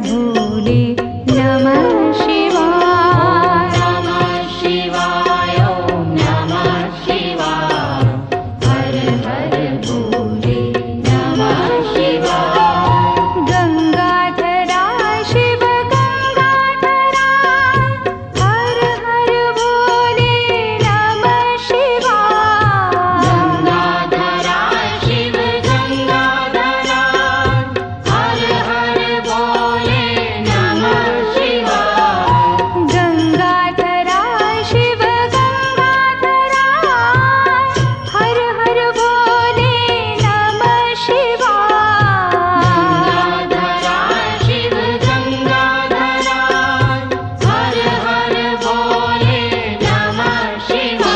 भोले नमः शिवाय। नमः शिवाय ॐ नमः शिवाय। हर हर भोले नमः शिवाय। गंगाधरा शिव गंगाधरा हर हर भोले नमः शिवाय। गंगाधरा शिव गंगाधरा हर हर भोले नमः शिवाय। गंगाधरा शिव गंगाधरा हर हर भोले नमः शिवाय। गंगाधरा शिव गंगाधरा हर हर भोले नमः शिवाय।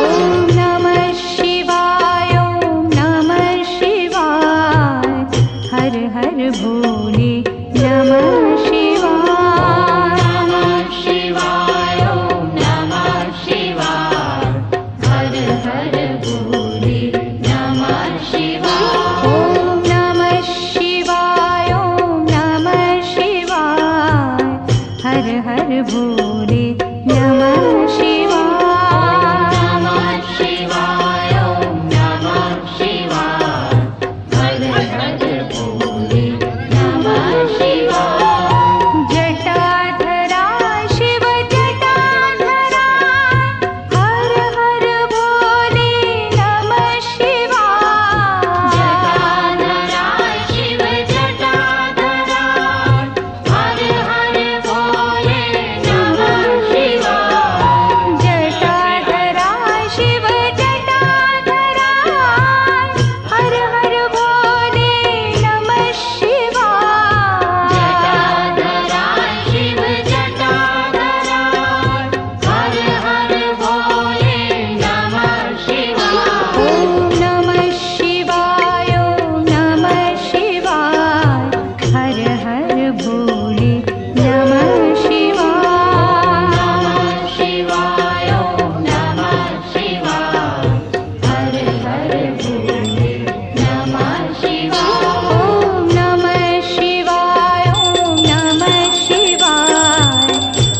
ॐ नमः शिवाय ॐ नमः शिवाय। हर हर भोले नमः शिवाय। नमः शिवाय ॐ नमः शिवाय। हर हर भोले नमः शिवाय। ॐ नमः शिवाय ॐ नमः शिवाय। हर हर भोले नमः शिवाय। नमः शिवाय ॐ नमः शिवाय। हर हर भोले नमः शिवाय। जटाधरा शिव जटाधरा हर हर भोले नमः शिवाय। जटाधरा शिव जटाधरा हर हर भोले नमः शिवाय। जटाधरा शिव जटाधरा हर हर भोले नमः शिवाय। जटाधरा शिव जटाधरा हर हर भोले नमः शिवाय। ॐ नमः शिवाय ॐ नमः शिवाय। हर हर भोले नमः शिवाय। नमः शिवाय ॐ नमः शिवाय। हर हर भोले नमः शिवाय। ॐ नमः शिवाय ॐ नमः शिवाय।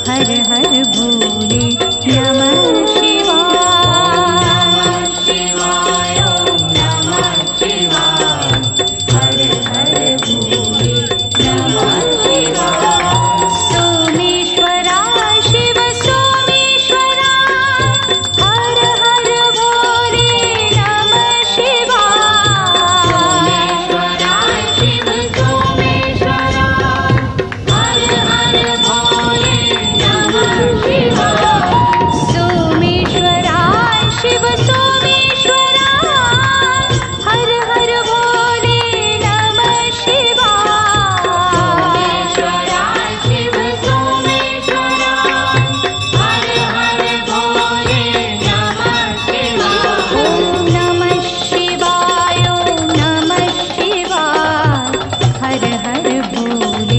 हर हर भोले नमः शिवाय। शिवाय ॐ नमः शिवाय। हर हर भोले नमः शिवाय। सोमेश्वरा शिव सोमेश्वरा हर हर भोले नमः शिवाय। सोमेश्वरा शिव सोमेश्वरा हर हर भोले नमः शिवाय। सोमेश्वरा शिव सोमेश्वरा हर हर भोले नमः शिवाय। सोमेश्वरा शिव सोमेश्वरा हर हर भोले नमः शिवाय। ॐ नमः शिवाय ॐ नमः शिवाय। हर हर भोले